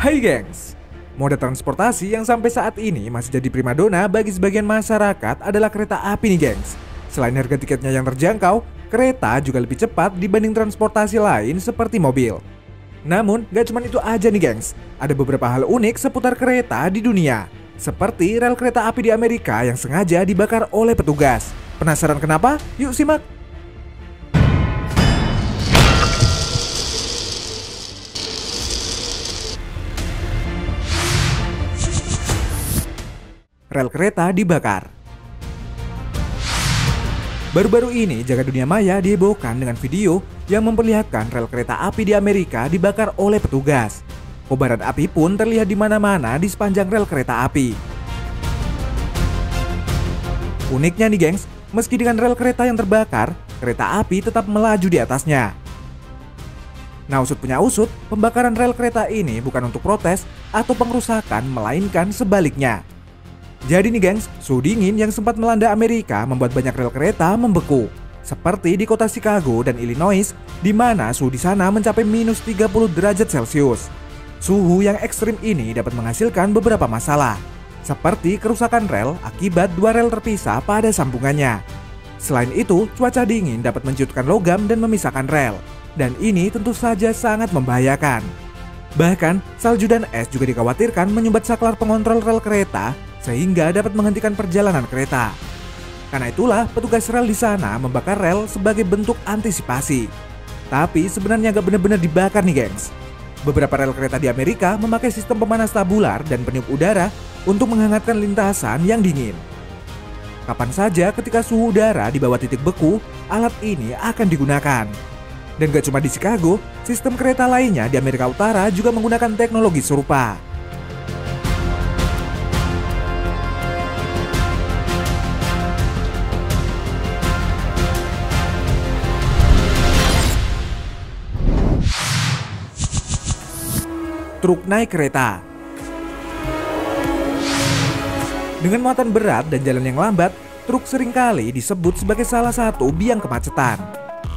Hai gengs, moda transportasi yang sampai saat ini masih jadi primadona bagi sebagian masyarakat adalah kereta api nih gengs. Selain harga tiketnya yang terjangkau, kereta juga lebih cepat dibanding transportasi lain seperti mobil. Namun, gak cuma itu aja nih gengs, ada beberapa hal unik seputar kereta di dunia. Seperti rel kereta api di Amerika yang sengaja dibakar oleh petugas. Penasaran kenapa? Yuk simak! Rel kereta dibakar. Baru-baru ini jagat dunia maya dihebohkan dengan video yang memperlihatkan rel kereta api di Amerika dibakar oleh petugas. Kobaran api pun terlihat di mana-mana di sepanjang rel kereta api. Uniknya nih gengs, meski dengan rel kereta yang terbakar, kereta api tetap melaju di atasnya. Nah, usut punya usut, pembakaran rel kereta ini bukan untuk protes atau pengrusakan, melainkan sebaliknya. Jadi nih gengs, suhu dingin yang sempat melanda Amerika membuat banyak rel kereta membeku. Seperti di kota Chicago dan Illinois, di mana suhu di sana mencapai minus 30 derajat Celcius. Suhu yang ekstrim ini dapat menghasilkan beberapa masalah, seperti kerusakan rel akibat dua rel terpisah pada sambungannya. Selain itu, cuaca dingin dapat menciutkan logam dan memisahkan rel, dan ini tentu saja sangat membahayakan. Bahkan, salju dan es juga dikhawatirkan menyumbat saklar pengontrol rel kereta sehingga dapat menghentikan perjalanan kereta. Karena itulah petugas rel di sana membakar rel sebagai bentuk antisipasi. Tapi sebenarnya gak benar-benar dibakar nih gengs. Beberapa rel kereta di Amerika memakai sistem pemanas tabular dan peniup udara untuk menghangatkan lintasan yang dingin. Kapan saja ketika suhu udara di bawah titik beku, alat ini akan digunakan. Dan gak cuma di Chicago, sistem kereta lainnya di Amerika Utara juga menggunakan teknologi serupa. Truk naik kereta. Dengan muatan berat dan jalan yang lambat, truk seringkali disebut sebagai salah satu biang kemacetan.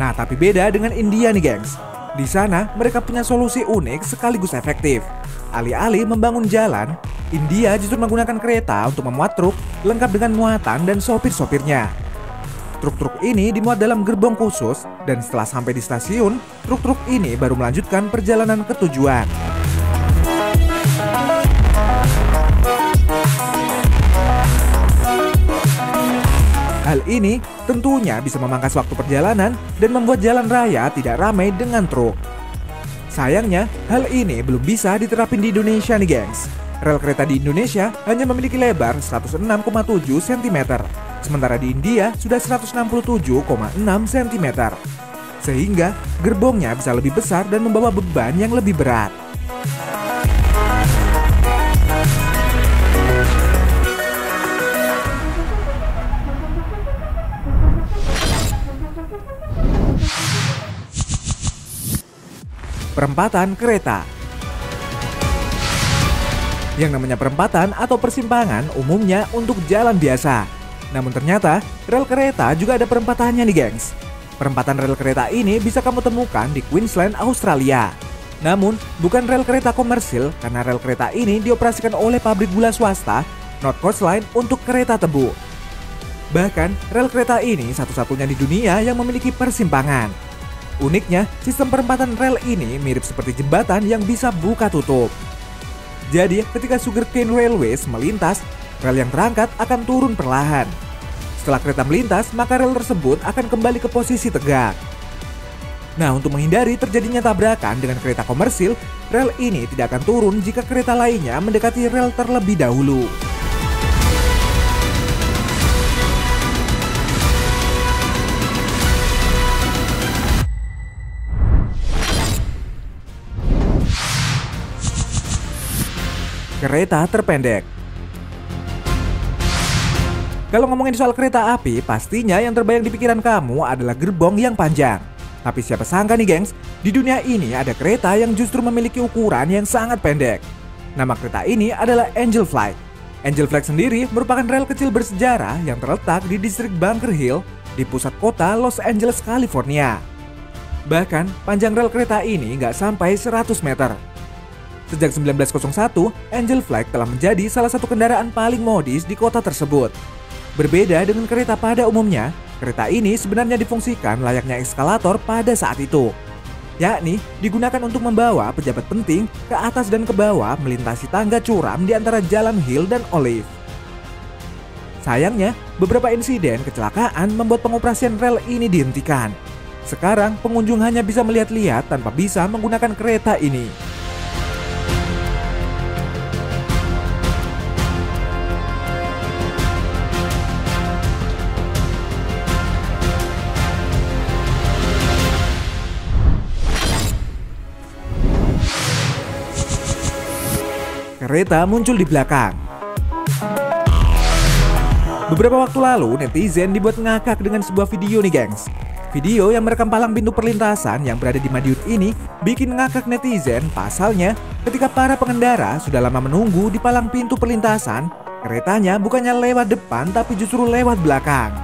Nah, tapi beda dengan India nih gengs. Di sana mereka punya solusi unik sekaligus efektif. Alih-alih membangun jalan, India justru menggunakan kereta untuk memuat truk lengkap dengan muatan dan sopir-sopirnya. Truk-truk ini dimuat dalam gerbong khusus dan setelah sampai di stasiun, truk-truk ini baru melanjutkan perjalanan ke tujuan. Hal ini tentunya bisa memangkas waktu perjalanan dan membuat jalan raya tidak ramai dengan truk. Sayangnya, hal ini belum bisa diterapin di Indonesia nih gengs. Rel kereta di Indonesia hanya memiliki lebar 106,7 cm, sementara di India sudah 167,6 cm. Sehingga gerbongnya bisa lebih besar dan membawa beban yang lebih berat. Perempatan kereta. Yang namanya perempatan atau persimpangan umumnya untuk jalan biasa. Namun ternyata rel kereta juga ada perempatannya nih gengs. Perempatan rel kereta ini bisa kamu temukan di Queensland, Australia. Namun bukan rel kereta komersil karena rel kereta ini dioperasikan oleh pabrik gula swasta North Coast Line untuk kereta tebu. Bahkan rel kereta ini satu-satunya di dunia yang memiliki persimpangan. Uniknya, sistem perempatan rel ini mirip seperti jembatan yang bisa buka tutup. Jadi, ketika Sugarcane Railways melintas, rel yang terangkat akan turun perlahan. Setelah kereta melintas, maka rel tersebut akan kembali ke posisi tegak. Nah, untuk menghindari terjadinya tabrakan dengan kereta komersil, rel ini tidak akan turun jika kereta lainnya mendekati rel terlebih dahulu. Kereta terpendek. Kalau ngomongin soal kereta api, pastinya yang terbayang di pikiran kamu adalah gerbong yang panjang. Tapi siapa sangka nih gengs, di dunia ini ada kereta yang justru memiliki ukuran yang sangat pendek. Nama kereta ini adalah Angel Flight. Angel Flight sendiri merupakan rel kecil bersejarah yang terletak di distrik Bunker Hill di pusat kota Los Angeles, California. Bahkan panjang rel kereta ini nggak sampai 100 meter. Sejak 1901, Angel Flag telah menjadi salah satu kendaraan paling modis di kota tersebut. Berbeda dengan kereta pada umumnya, kereta ini sebenarnya difungsikan layaknya eskalator pada saat itu, yakni digunakan untuk membawa pejabat penting ke atas dan ke bawah melintasi tangga curam di antara Jalan Hill dan Olive. Sayangnya, beberapa insiden kecelakaan membuat pengoperasian rel ini dihentikan. Sekarang, pengunjung hanya bisa melihat-lihat tanpa bisa menggunakan kereta ini. Kereta muncul di belakang. Beberapa waktu lalu, netizen dibuat ngakak dengan sebuah video nih gengs. Video yang merekam palang pintu perlintasan yang berada di Madiun ini bikin ngakak netizen. Pasalnya, ketika para pengendara sudah lama menunggu di palang pintu perlintasan, keretanya bukannya lewat depan tapi justru lewat belakang.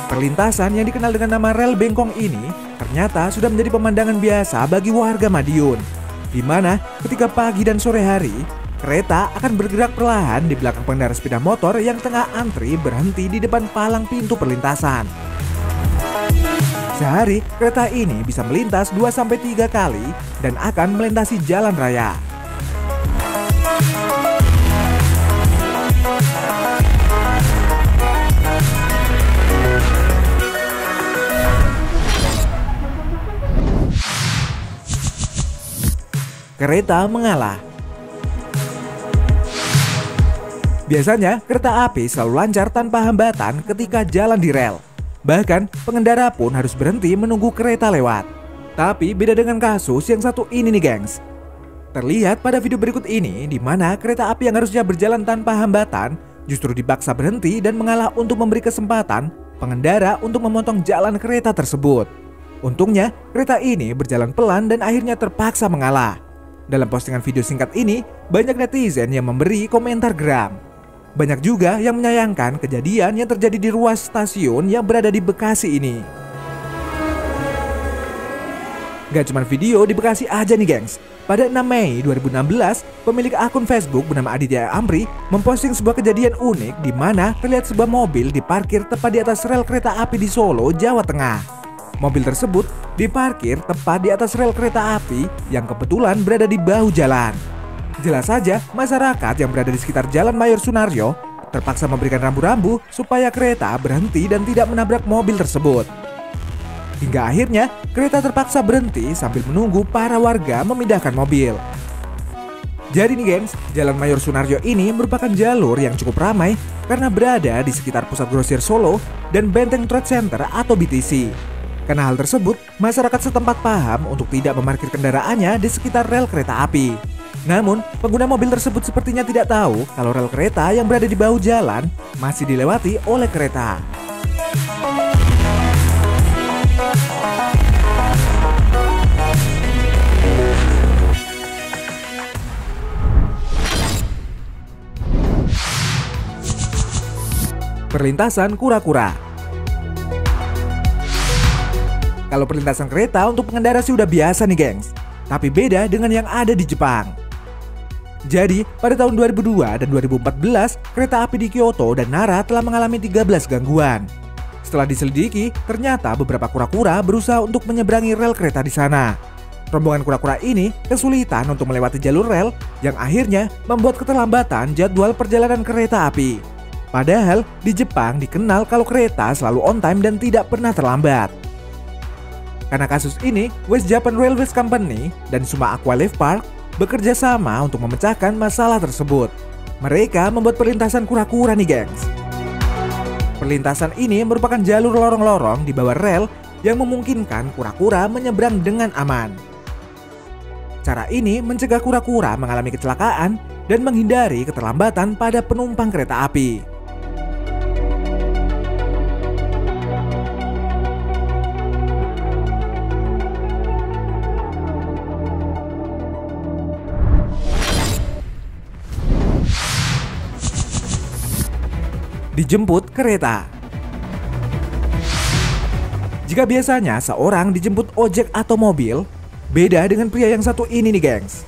Perlintasan yang dikenal dengan nama rel bengkong ini ternyata sudah menjadi pemandangan biasa bagi warga Madiun, di mana ketika pagi dan sore hari, kereta akan bergerak perlahan di belakang pengendara sepeda motor yang tengah antri berhenti di depan palang pintu perlintasan. Sehari, kereta ini bisa melintas 2-3 kali dan akan melintasi jalan raya. Kereta mengalah. Biasanya, kereta api selalu lancar tanpa hambatan ketika jalan di rel. Bahkan, pengendara pun harus berhenti menunggu kereta lewat. Tapi beda dengan kasus yang satu ini nih gengs. Terlihat pada video berikut ini di mana kereta api yang harusnya berjalan tanpa hambatan justru dipaksa berhenti dan mengalah untuk memberi kesempatan pengendara untuk memotong jalan kereta tersebut. Untungnya, kereta ini berjalan pelan dan akhirnya terpaksa mengalah. Dalam postingan video singkat ini, banyak netizen yang memberi komentar geram. Banyak juga yang menyayangkan kejadian yang terjadi di ruas stasiun yang berada di Bekasi ini. Gak cuma video di Bekasi aja nih gengs. Pada 6 Mei 2016, pemilik akun Facebook bernama Aditya Amri memposting sebuah kejadian unik di mana terlihat sebuah mobil diparkir tepat di atas rel kereta api di Solo, Jawa Tengah. Mobil tersebut diparkir tepat di atas rel kereta api yang kebetulan berada di bahu jalan. Jelas saja, masyarakat yang berada di sekitar Jalan Mayor Sunaryo terpaksa memberikan rambu-rambu supaya kereta berhenti dan tidak menabrak mobil tersebut. Hingga akhirnya, kereta terpaksa berhenti sambil menunggu para warga memindahkan mobil. Jadi nih gengs, Jalan Mayor Sunaryo ini merupakan jalur yang cukup ramai karena berada di sekitar Pusat Grosir Solo dan Benteng Trade Center atau BTC. Karena hal tersebut, masyarakat setempat paham untuk tidak memarkir kendaraannya di sekitar rel kereta api. Namun, pengguna mobil tersebut sepertinya tidak tahu kalau rel kereta yang berada di bahu jalan masih dilewati oleh kereta. Perlintasan kura-kura. Kalau perlintasan kereta untuk pengendara sih udah biasa nih gengs, tapi beda dengan yang ada di Jepang. Jadi, pada tahun 2002 dan 2014, kereta api di Kyoto dan Nara telah mengalami 13 gangguan. Setelah diselidiki, ternyata beberapa kura-kura berusaha untuk menyeberangi rel kereta di sana. Rombongan kura-kura ini kesulitan untuk melewati jalur rel yang akhirnya membuat keterlambatan jadwal perjalanan kereta api. Padahal, di Jepang dikenal kalau kereta selalu on time dan tidak pernah terlambat. Karena kasus ini, West Japan Railways Company dan Suma Aqua Life Park bekerja sama untuk memecahkan masalah tersebut. Mereka membuat perlintasan kura-kura nih gengs. Perlintasan ini merupakan jalur lorong-lorong di bawah rel yang memungkinkan kura-kura menyeberang dengan aman. Cara ini mencegah kura-kura mengalami kecelakaan dan menghindari keterlambatan pada penumpang kereta api. Dijemput kereta. Jika biasanya seorang dijemput ojek atau mobil, beda dengan pria yang satu ini nih gengs.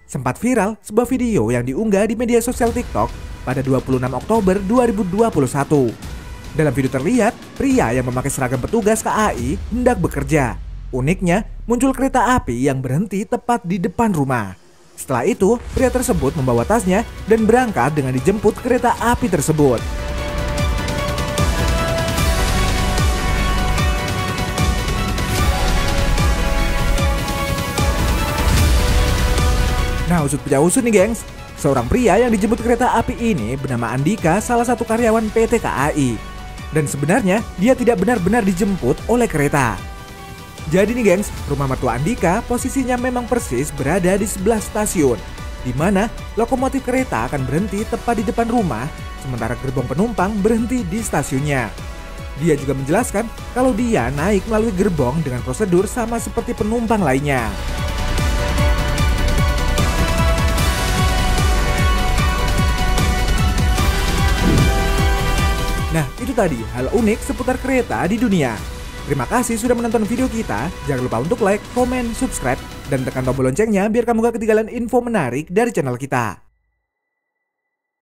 Sempat viral sebuah video yang diunggah di media sosial TikTok pada 26 Oktober 2021. Dalam video terlihat, pria yang memakai seragam petugas KAI hendak bekerja. Uniknya, muncul kereta api yang berhenti tepat di depan rumah. Setelah itu, pria tersebut membawa tasnya dan berangkat dengan dijemput kereta api tersebut. Nah, usut punya usut nih gengs, seorang pria yang dijemput kereta api ini bernama Andika, salah satu karyawan PT KAI. Dan sebenarnya dia tidak benar-benar dijemput oleh kereta. Jadi nih gengs, rumah mertua Andika posisinya memang persis berada di sebelah stasiun, di mana lokomotif kereta akan berhenti tepat di depan rumah, sementara gerbong penumpang berhenti di stasiunnya. Dia juga menjelaskan kalau dia naik melalui gerbong dengan prosedur sama seperti penumpang lainnya. Nah, itu tadi hal unik seputar kereta di dunia. Terima kasih sudah menonton video kita. Jangan lupa untuk like, komen, subscribe, dan tekan tombol loncengnya biar kamu gak ketinggalan info menarik dari channel kita.